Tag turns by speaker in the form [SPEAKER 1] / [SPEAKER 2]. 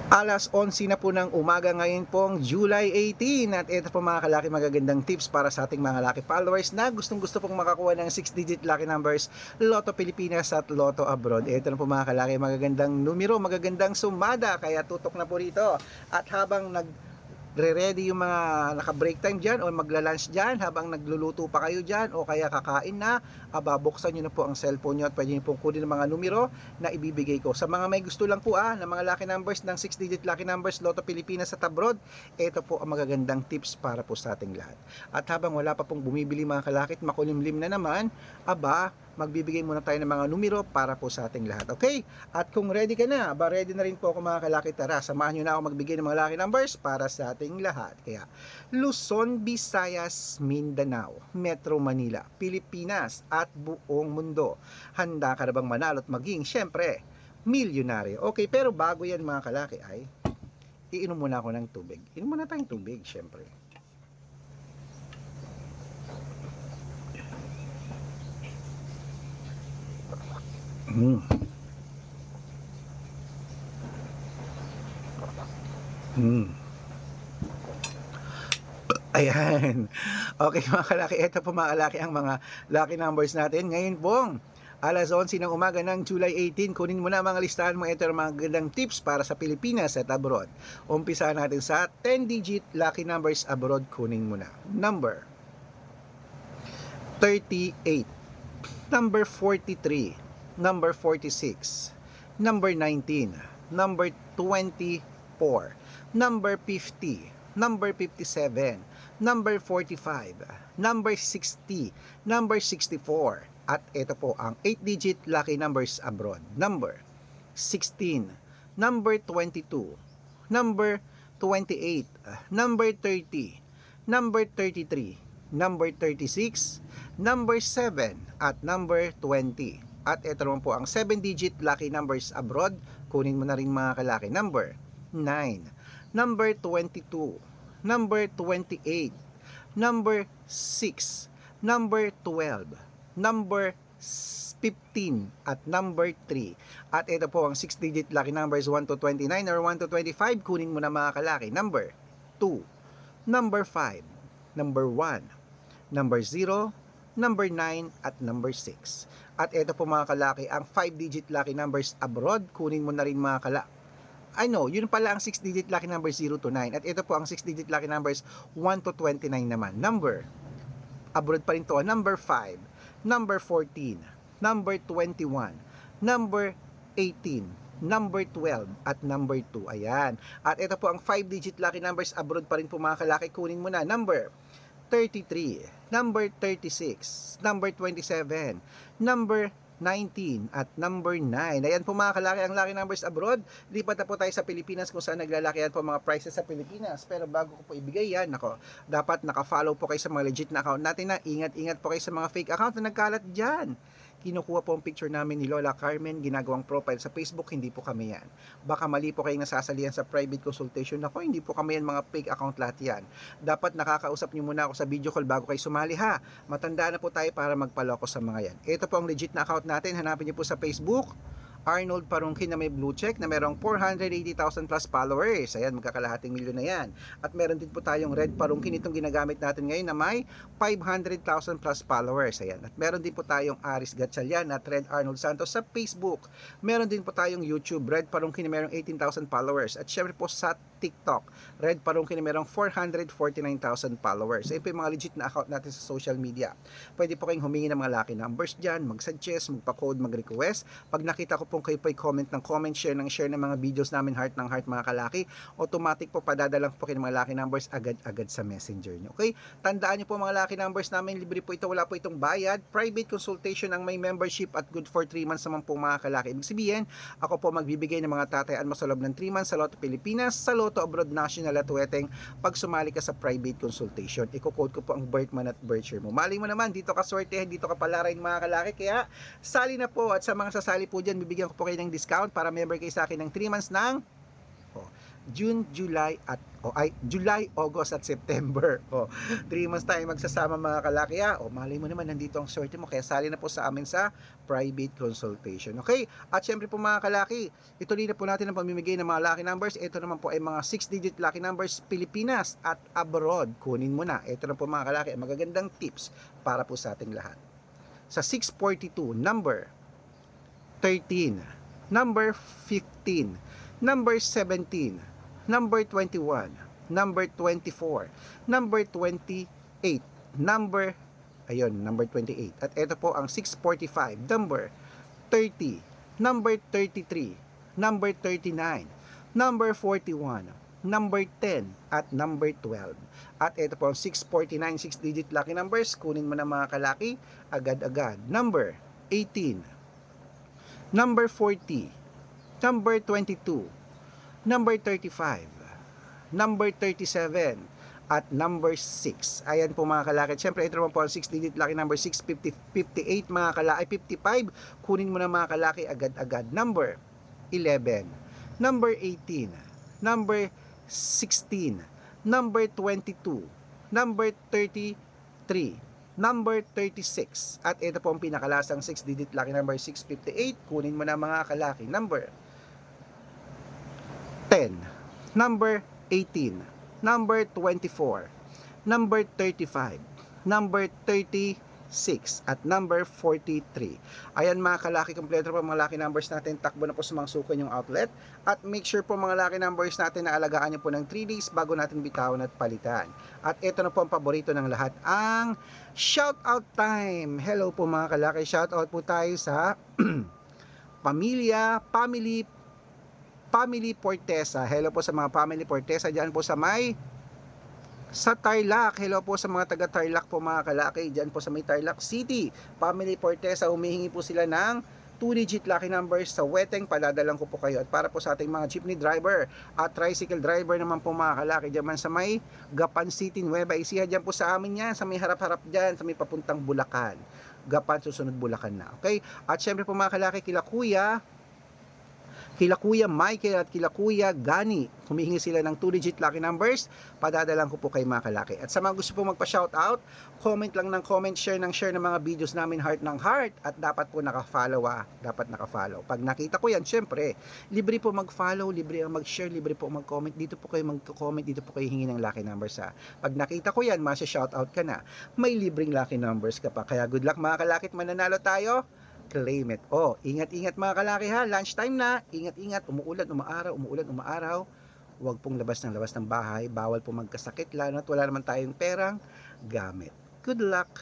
[SPEAKER 1] Alas 11 na po ng umaga ngayon pong July 18 at ito po mga kalaki magagandang tips para sa ating mga lucky followers na gustong gusto pong makakuha ng 6-digit lucky numbers Lotto Pilipinas at Lotto Abroad. Ito na po mga kalaki magagandang numero, magagandang sumada kaya tutok na po rito at habang re-ready yung mga naka-break time dyan o magla-lunch dyan habang nagluluto pa kayo dyan o kaya kakain na, buksan nyo na po ang cellphone nyo at pwede nyo pong kunin ang mga numero na ibibigay ko. Sa mga may gusto lang po ng mga lucky numbers ng 6-digit lucky numbers Lotto Pilipinas at Abroad, ito po ang magagandang tips para po sa ating lahat. At habang wala pa pong bumibili mga kalakit, makulimlim na naman, magbibigay muna tayo ng mga numero para po sa ating lahat. Okay? At kung ready ka na, ready na rin po ako mga kalakit. Tara, samahan nyo na ako magbigay ng mga lucky numbers para sa ating lahat. Kaya, Luzon, Visayas, Mindanao, Metro Manila, Pilipinas, at buong mundo. Handa ka na bang manalo at maging, syempre, milyonaryo? Okay, pero bago yan mga kalaki ay, iinom muna ako ng tubig. Inom muna tayong tubig, syempre. Ayan. Okay mga kalaki, ito po mga kalaki ang mga lucky numbers natin. Ngayon pong alas 11 ng umaga ng July 18, kunin mo na mga listahan mo. Ito ang mga gandang tips para sa Pilipinas at abroad. Umpisahan natin sa 10-digit lucky numbers abroad, kunin mo na. Number 38, number 43, number 46, number 19, number 24, number 50, number 57, number 45, number 60, number 64, at ito po ang 8-digit lucky numbers abroad. Number 16, number 22, number 28, number 30, number 33, number 36, number 7, at number 20. At ito naman po ang 7-digit lucky numbers abroad. Kunin mo na rin mga kalaki. Number 9, number 22, number 28, number 6, number 12, number 15, at number 3. At ito po ang 6-digit lucky numbers 1 to 29 or 1 to 25. Kunin mo na mga kalaki. Number 2, number 5, number 1, number 0, number 9, at number 6. At ito po mga kalaki, ang 5-digit lucky numbers abroad, kunin mo na rin mga kalaki. Yun pala ang 6-digit lucky numbers 0 to 9. At ito po ang 6-digit lucky numbers 1 to 29 naman. Number, abroad pa rin to, number 5, number 14, number 21, number 18, number 12, at number 2. Ayan. At ito po ang 5-digit lucky numbers abroad pa rin po mga kalaki, kunin mo na. Number 33, number 36, number 27, number 19, at number 9. Ayan po mga kalaki ang lucky numbers abroad. Lipat na po tayo sa Pilipinas kung saan naglalakihan po mga prices sa Pilipinas. Pero bago ko po ibigay yan, dapat naka-follow po kayo sa mga legit na account natin na ingat-ingat po kayo sa mga fake account na nagkalat dyan. Kinukuha po ang picture namin ni Lola Carmen, ginagawang profile sa Facebook, hindi po kami yan. Baka mali po kayong nasasalihan sa private consultation ako, hindi po kami yan, mga fake account lahat yan. Dapat nakakausap niyo muna ako sa video call bago kayo sumali ha. Matanda na po tayo para magpaloko sa mga yan. Ito po ang legit na account natin, hanapin niyo po sa Facebook, Arnold Parungkin na may blue check na merong 480,000 plus followers. Ayan, magkakalahating milyon na yan. At meron din po tayong Red Parungkin, itong ginagamit natin ngayon na may 500,000 plus followers. Ayan. At meron din po tayong Aris Gatchalian at Red Arnold Santos sa Facebook. Meron din po tayong YouTube, Red Parungkin na merong 18,000 followers. At syempre po sa TikTok, Red Parungkin na merong 449,000 followers. Ayan po yung mga legit na account natin sa social media. Pwede po kayong humingi ng mga lucky numbers dyan, mag-suggest, magpa-code, mag-request. Pag nakita ko po kayo po comment ng comment, share ng mga videos namin, heart ng heart mga kalaki, automatic po padadalang po kayo ng mga lucky numbers agad-agad sa messenger nyo. Okay? Tandaan nyo po mga lucky numbers namin, libre po ito, wala po itong bayad. Private consultation ang may membership at good for 3 months naman po mga kalaki. Ibig sabihin, ako po magbibigay ng mga tatayaan mo sa loob ng 3 months sa Lotto Pilipinas, sa Lotto Abroad National at Weteng pag sumali ka sa private consultation. Iko-code ko po ang birth month at birth year mo. Mali mo naman, dito ka swertehan, dito ka palarain mga kalaki, kaya sali na po. At sa mga sasali po dyan, bibigyan ko po kayo ng discount para member kayo sa akin ng 3 months ng June, July at July, August at September. 3 months tayo magsasama mga kalaki ha. Malay mo naman nandito ang swerte mo, kaya sali na po sa amin sa private consultation. Okay? At syempre po mga kalaki, ituloy na po natin ang pamimigay ng mga lucky numbers. Ito naman po ay mga 6-digit lucky numbers Pilipinas at abroad. Kunin mo na. Ito na po mga kalaki, magagandang tips para po sa ating lahat. Sa 642, number 13, number 15, number 17, number 21, number 24, number 28, number 28. At ito po ang 645, number 30, number 33, number 39, number 41, number 10, at number 12. At ito po ang 649, 6-digit lucky numbers. Kunin mo na mga kalaki, agad-agad. Number 18, number 40, number 22, number 35, number 37, at number 6. Ayan po mga kalaki. Siyempre, ito naman po ang 6-digit lucky number 650, 58 mga kalaki, 55. Kunin mo na mga kalaki agad-agad. Number 11, number 18, number 16, number 22, number 33, number 36. At ito po ang pinakalasang 6-digit lucky number 658. Kunin mo na mga kalaki. Number 10, number 18, number 24, number 35, number 36, at number 43. Ayan mga kalaki, kompleto po mga lucky numbers natin. Takbo na po sa mga sukan yung outlet. At make sure po mga lucky numbers natin na alagaan nyo po ng 3 days bago natin bitawan at palitan. At ito na po ang paborito ng lahat, ang shout out time. Hello po mga kalaki, shout out po tayo sa Family Portesa. Hello po sa mga Family Portesa dyan po sa Tarlac. Hello po sa mga taga Tarlac po mga kalaki. Dyan po sa may Tarlac City. Family Portesa, humihingi po sila ng 2-digit lucky numbers sa Weteng. Padadalang ko po kayo. At para po sa ating mga jeepney driver at tricycle driver naman po mga kalaki, dyan sa may Gapan City, Nueva Ecija. Dyan po sa amin yan, sa may harap-harap dyan, sa may papuntang Bulacan. Gapan, susunod Bulacan na. Okay? At syempre po mga kalaki, kila Kuya Michael at kila Kuya Gani, humihingi sila ng 2-digit lucky numbers. Padadalang ko po kay mga kalaki. At sa mga gusto po magpa-shoutout, comment lang ng comment, share ng mga videos namin, heart ng heart. At dapat po naka-follow dapat naka-follow. Pag nakita ko yan, syempre, libre po mag-follow, libre ang mag-share, libre po mag-comment. Dito po kayo mag-comment, dito po kayo hingi ng lucky numbers ha. Pag nakita ko yan, masya-shoutout ka na. May libreng lucky numbers ka pa. Kaya good luck mga kalaki at mananalo tayo. Claim it. Ingat-ingat mga kalaki ha. Lunchtime na. Ingat-ingat. Umuulan, umaaraw. Huwag pong labas ng bahay. Bawal po magkasakit. Lalo na't wala naman tayong perang gamit. Good luck.